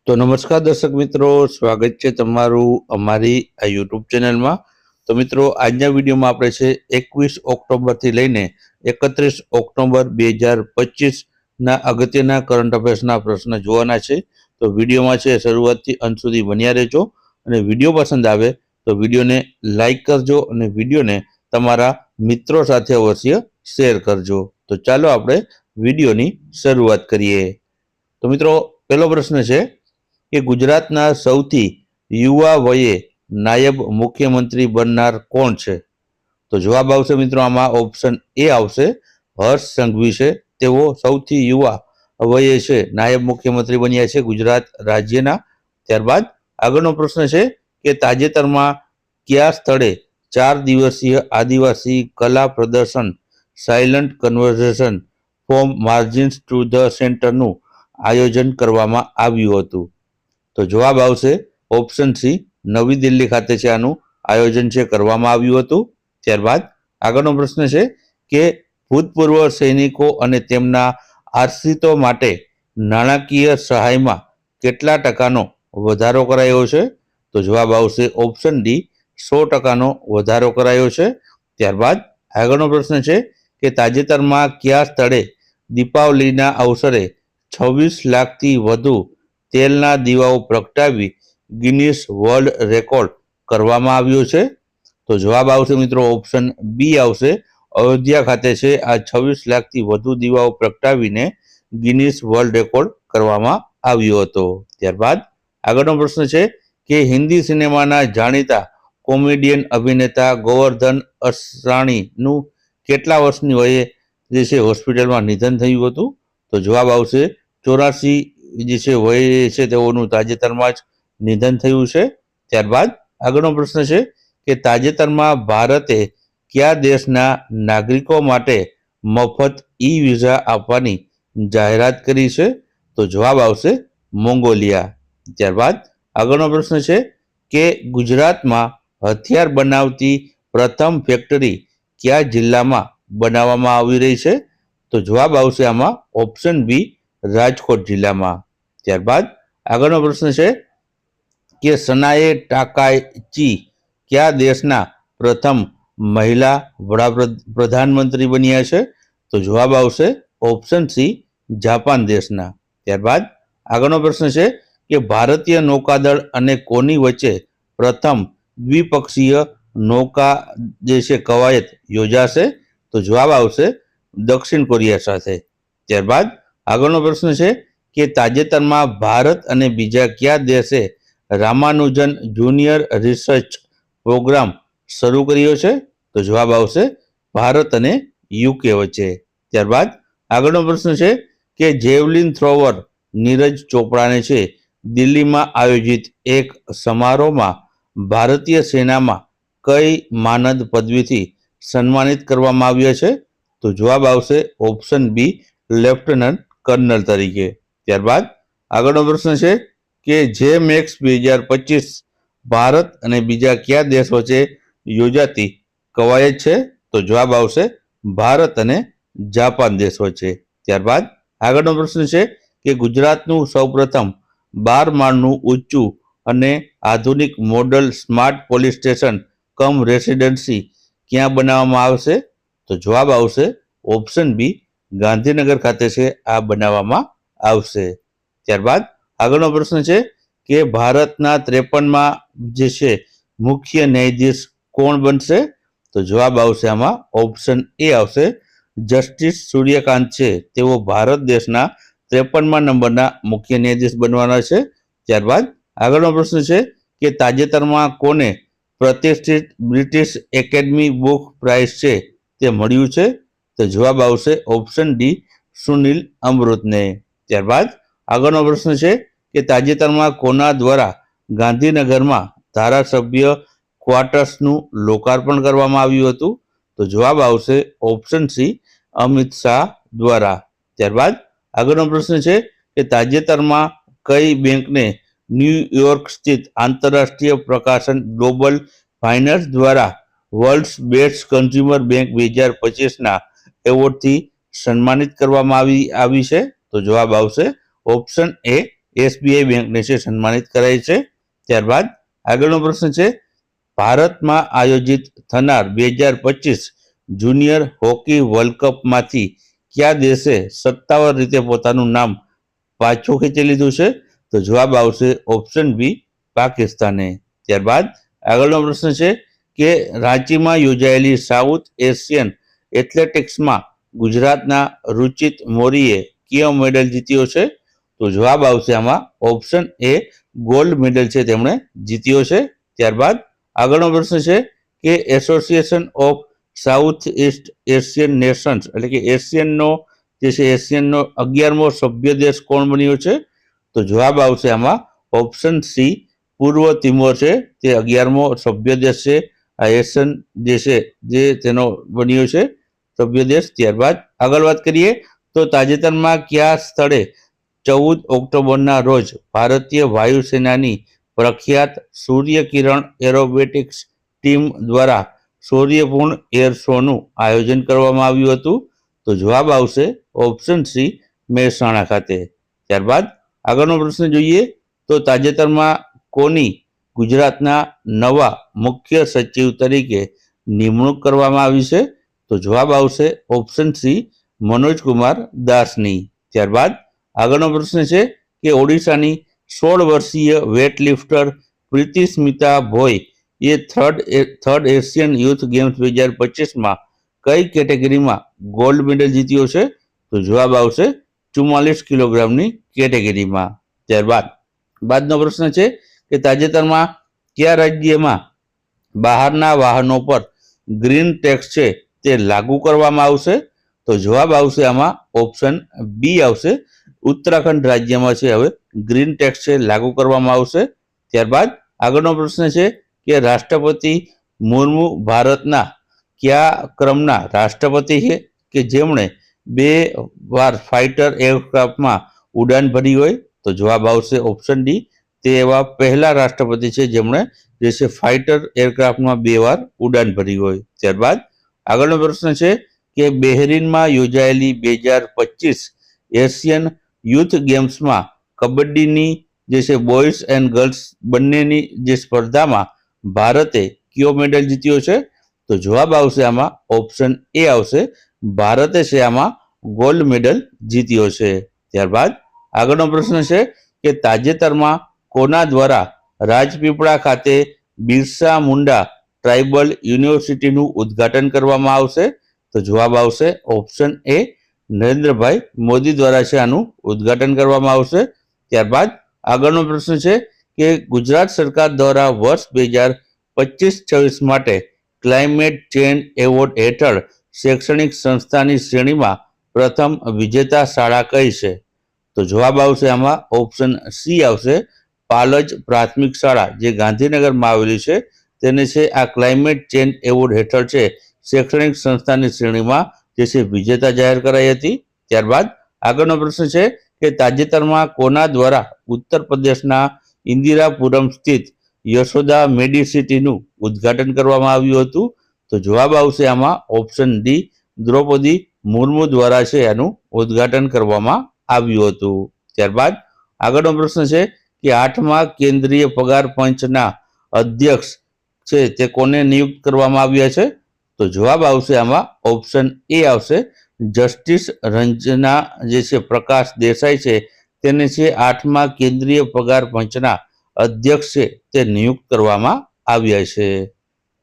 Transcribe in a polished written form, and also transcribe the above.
તો નમસ્કાર દર્શક મિત્રો, સ્વાગત છે તમારું અમારી આ યુટ્યુબ ચેનલમાં. તો મિત્રો, આજના વિડીયોમાં આપણે છે 21 ઓક્ટોબરથી લઈને 31 ઓક્ટોબર 2025ના અગત્યના કરંટ અફેર્સના પ્રશ્ન જોવાના છે. તો વિડીયોમાં છે શરૂઆતથી અંત સુધી બન્યા રહેજો, અને વિડીયો પસંદ આવે તો વિડીયોને લાઈક કરજો અને વિડીયોને તમારા મિત્રો સાથે અવશ્ય શેર કરજો. તો ચાલો આપણે વિડીયોની શરૂઆત કરીએ. તો મિત્રો, પહેલો પ્રશ્ન છે કે ગુજરાતના સૌથી યુવા વયે નાયબ મુખ્યમંત્રી બનનાર કોણ છે? તો જવાબ આવશે મિત્રો આમાં ઓપ્શન એ આવશે, હર્ષ સંઘવી છે. તેઓ સૌથી યુવા વયે છે નાયબ મુખ્યમંત્રી બન્યા છે ગુજરાત રાજ્યના. ત્યારબાદ આગળનો પ્રશ્ન છે કે તાજેતરમાં કયા સ્થળે 4 દિવસીય આદિવાસી કલા પ્રદર્શન silent conversion from margins to the સેન્ટરનું આયોજન કરવામાં આવ્યું હતું? તો જવાબ આવશે ઓપ્શન સી, નવી દિલ્હી ખાતે છે આનું આયોજન છે કરવામાં આવ્યું હતું. ત્યારબાદ આગળનો પ્રશ્ન છે કે ભૂતપૂર્વ સૈનિકો અને તેમના આશ્રિતો માટે નાણાકીય સહાયમાં કેટલા ટકાનો વધારો કરાયો છે? તો જવાબ આવશે ઓપ્શન ડી, 100%નો વધારો કરાયો છે. ત્યારબાદ આગળનો પ્રશ્ન છે કે તાજેતરમાં કયા સ્થળે દીપાવલીના અવસરે 26 લાખથી વધુ તેલના દીવાઓ પ્રગટાવી ગિનિસ વર્લ્ડ રેકોર્ડ કરવામાં આવ્યો છે? તો જવાબ આવશે મિત્રો ઓપ્શન બી આવશે, અયોધ્યા ખાતે છે આ 26 લાખથી વધુ દીવાઓ પ્રગટાવીને ગિનિસ વર્લ્ડ રેકોર્ડ કરવામાં આવ્યો હતો. ત્યારબાદ આગળનો પ્રશ્ન છે કે હિન્દી સિનેમાના જાણીતા કોમેડિયન અભિનેતા ગોવર્ધન અસરાણીનું કેટલા વર્ષની વયે જે છે હોસ્પિટલમાં નિધન થયું હતું? તો જવાબ આવશે 84 જે છે વયે છે તેઓનું તાજેતરમાં જ નિધન થયું છે. ત્યારબાદ આગળનો પ્રશ્ન છે કે તાજેતરમાં ભારતે કયા દેશના નાગરિકો માટે મફત ઈ વિઝા આપવાની જાહેરાત કરી છે? તો જવાબ આવશે મોંગોલિયા. ત્યારબાદ આગળનો પ્રશ્ન છે કે ગુજરાતમાં હથિયાર બનાવતી પ્રથમ ફેક્ટરી કયા જિલ્લામાં બનાવવામાં આવી રહી છે? તો જવાબ આવશે આમાં ઓપ્શન બી, રાજકોટ જિલ્લામાં. ત્યારબાદ આગળનો પ્રશ્ન છે કે સનાએ ટાકાચી કયા દેશના પ્રથમ મહિલા પ્રધાનમંત્રી બન્યા છે? તો જવાબ આવશે ઓપ્શન સી, જાપાન દેશના. ત્યારબાદ આગળનો પ્રશ્ન છે કે ભારતીય નૌકાદળ અને કોની વચ્ચે પ્રથમ દ્વિપક્ષીય નૌકા જે છે કવાયત યોજાશે? તો જવાબ આવશે દક્ષિણ કોરિયા સાથે. ત્યારબાદ આગળનો પ્રશ્ન છે કે તાજેતરમાં ભારત અને બીજા કયા દેશે રામાનુજન જુનિયર રિસર્ચ પ્રોગ્રામ શરૂ કર્યો છે? તો જવાબ આવશે ભારત અને યુકે વચ્ચે. ત્યારબાદ આગળનો પ્રશ્ન છે કે જેવલિન થ્રોવર નીરજ ચોપડાને છે દિલ્હીમાં આયોજિત એક સમારોહમાં ભારતીય સેનામાં કઈ માનદ પદવીથી સન્માનિત કરવામાં આવ્યા છે? તો જવાબ આવશે ઓપ્શન બી, લેફ્ટનન્ટ કર્નલ તરીકે. ત્યારબાદ આગળનો પ્રશ્ન છે કે જે મેક્સ 2025 ભારત અને બીજા કયા દેશ વચ્ચે યોજાતી કવાયત છે? તો જવાબ આવશે ભારત અને જાપાન દેશ વચ્ચે. ત્યારબાદ આગળનો પ્રશ્ન છે કે ગુજરાતનું સૌપ્રથમ 12 માળનું ઊંચું અને આધુનિક મોડલ સ્માર્ટ પોલીસ સ્ટેશન કમ રેસિડેન્સી ક્યાં બનાવવામાં આવશે? તો જવાબ આવશે ઓપ્શન બી, ગાંધીનગર ખાતે છે આ બનાવવામાં આવશે. ત્યારબાદ આગળનો પ્રશ્ન છે કે ભારતના 53માં જે છે મુખ્ય ન્યાયાધીશ કોણ બનશે? તો જવાબ આવશે આમાં ઓપ્શન એ આવશે, જસ્ટિસ સૂર્યકાંત છે તેઓ ભારત દેશના 53મા નંબરના મુખ્ય ન્યાયાધીશ બનવાના છે. ત્યારબાદ આગળનો પ્રશ્ન છે કે તાજેતરમાં કોને પ્રતિષ્ઠિત બ્રિટિશ એકેડમી બુક પ્રાઇઝ છે તે મળ્યું છે? તો જવાબ આવશે ઓપ્શન ડી, સુનિલ અમૃતને. ત્યારબાદ આગળનો પ્રશ્ન છે કે તાજેતરમાં કોના દ્વારા ગાંધીનગરમાં ધારાસભ્ય ક્વાર્ટર્સનું લોકાર્પણ કરવામાં આવ્યું હતું? તો જવાબ આવશે ઓપ્શન સી, અમિત શાહ દ્વારા. ત્યારબાદ આગળનો પ્રશ્ન છે કે તાજેતરમાં કઈ બેંકને ન્યુયોર્ક સ્થિત આંતરરાષ્ટ્રીય પ્રકાશન ગ્લોબલ ફાઇનાન્સ દ્વારા વર્લ્ડ્સ બેસ્ટ કન્ઝ્યુમર બેંક 2025ના એવોર્ડથી સન્માનિત કરવામાં આવી છે? તો જવાબ આવશે ઓપ્શન એ, SBI બેંકને છે સન્માનિત કરાઈ છે। ત્યારબાદ આગળનો પ્રશ્ન છે, ભારતમાં આયોજિત થનાર 2025 જુનિયર હોકી વર્લ્ડ કપમાંથી કયા દેશે સત્તાવાર રીતે પોતાનું નામ પાછું ખેંચી લીધું છે? તો જવાબ આવશે ઓપ્શન બી, પાકિસ્તાને। ત્યારબાદ આગળનો પ્રશ્ન છે કે રાંચીમાં યોજાયેલી સાઉથ એશિયન એથ્લેટિક્સમાં ગુજરાતના રુચિત મોરીએ કયો મેડલ જીત્યો છે? તો જવાબ આવશે આમાં ઓપ્શન એ, ગોલ્ડ મેડલ છે તેમણે જીત્યો છે। ત્યારબાદ આગળનો પ્રશ્ન છે કે association of south East Asian Nations એટલે કે એશિયનનો જે છે એશિયનનો 11મો સભ્ય દેશ કોણ બન્યો છે? તો જવાબ આવશે આમાં ઓપ્શન સી, પૂર્વ તિમોર છે તે 11મો સભ્ય દેશ છે આ એશિયન જે છે જે તેનો બન્યો છે સભ્ય દેશ। ત્યારબાદ આગળ વાત કરીએ તો તાજેતરમાં કયા સ્થળે 14 ઓક્ટોબરના રોજ ભારતીય વાયુસેનાની પ્રખ્યાત સૂર્યકિરણ એરોબેટિક્સ ટીમ દ્વારા સૂર્યપૂર્ણ એર શોનું આયોજન કરવામાં આવ્યું હતું? તો જવાબ આવશે ઓપ્શન સી, મહેસાણા ખાતે। ત્યારબાદ આગળનો પ્રશ્ન જોઈએ તો તાજેતરમાં કોની ગુજરાતના નવા મુખ્ય સચિવ તરીકે નિમણૂક કરવામાં આવી છે? તો જવાબ આવશે ઓપ્શન સી, મનોજ કુમાર દાસની। ત્યારબાદ આગળનો પ્રશ્ન છે કે ઓડિશાની 16 વર્ષીય વેટ લિફ્ટર પ્રીતિ સ્મિતા ભોય એ થર્ડ એશિયન યુથ ગેમ્સ 2025માં કઈ કેટેગરીમાં ગોલ્ડ મેડલ જીત્યો છે? તો જવાબ આવશે 44 કિલોગ્રામની કેટેગરીમાં। ત્યારબાદ બાદનો પ્રશ્ન છે કે તાજેતરમાં કયા રાજ્યમાં બહારના વાહનો પર ગ્રીન ટેક્સ છે તે લાગુ કરવામાં આવશે? તો જવાબ આવશે આમાં ઓપ્શન બી આવશે, ઉત્તરાખંડ રાજ્યમાં છે હવે ગ્રીન ટેક્સ છે લાગુ કરવામાં આવશે। ત્યારબાદ આગળનો પ્રશ્ન છે કે રાષ્ટ્રપતિ મુર્મુ ભારતના કયા ક્રમના રાષ્ટ્રપતિ છે કે જેમણે 2 વાર ફાઇટર એરક્રાફ્ટમાં ઉડાન ભરી હોય? તો જવાબ આવશે ઓપ્શન ડી, તે એવા પહેલા રાષ્ટ્રપતિ છે જેમણે જે છે ફાઇટર એરક્રાફ્ટમાં 2 વાર ઉડાન ભરી હોય। ત્યારબાદ આગળનો પ્રશ્ન છે કે બહેરીનમાં યોજાયેલી 2025 એશિયન યુથ ગેમ્સમાં કબડ્ડીની જે છે બોયઝ એન્ડ ગર્લ્સ બંનેની જે સ્પર્ધામાં ભારતે કયો મેડલ જીત્યો છે? તો જવાબ આવશે આમાં ઓપ્શન એ આવશે, ભારતે છે આમાં ગોલ્ડ મેડલ જીત્યો છે। ત્યારબાદ આગળનો પ્રશ્ન છે કે તાજેતરમાં કોના દ્વારા રાજપીપળા ખાતે બિરસા મુંડા ટ્રાઇબલ યુનિવર્સિટીનું ઉદ્ઘાટન કરવામાં આવશે? તો જવાબ આવશે ઓપ્શન એ, નરેન્દ્રભાઈ મોદી દ્વારા છે આનું ઉદ્ઘાટન કરવામાં આવશે। ત્યારબાદ આગળનો પ્રશ્ન છે કે ગુજરાત સરકાર દ્વારા વર્ષ 2025-26 માટે ક્લાઇમેટ ચેન્જ એવોર્ડ હેઠળ શૈક્ષણિક સંસ્થાની શ્રેણીમાં પ્રથમ વિજેતા શાળા કઈ છે? તો જવાબ આવશે આમાં ઓપ્શન સી આવશે, પાલજ પ્રાથમિક શાળા જે ગાંધીનગરમાં આવેલી છે તેને છે આ ક્લાઇમેટ ચેન્જ એવોર્ડ હેઠળ છે શૈક્ષણિક સંસ્થાની શ્રેણીમાં જે છે વિજેતા જાહેર કરાઈ હતી। ત્યારબાદ આગળનો પ્રશ્ન છે કે તાજેતરમાં કોના દ્વારા ઉત્તર પ્રદેશના ઇન્દિરાપુરમ સ્થિત યશોદા મેડિસિટીનું ઉદ્ઘાટન કરવામાં આવ્યું હતું? તો જવાબ આવશે આમાં ઓપ્શન ડી, દ્રૌપદી મુર્મુ દ્વારા છે આનું ઉદ્ઘાટન કરવામાં આવ્યું હતું। ત્યારબાદ આગળનો પ્રશ્ન છે કે 8મા કેન્દ્રીય પગાર પંચના અધ્યક્ષ છે તે કોને નિયુક્ત કરવામાં આવ્યા છે? તો જવાબ આવશે આમાં ઓપ્શન એ આવશે, જસ્ટિસ રંજના જે છે પ્રકાશ દેસાઈ છે તેને છે 8મા કેન્દ્રીય પગાર પંચના અધ્યક્ષ છે તે નિયુક્ત કરવામાં આવ્યા છે।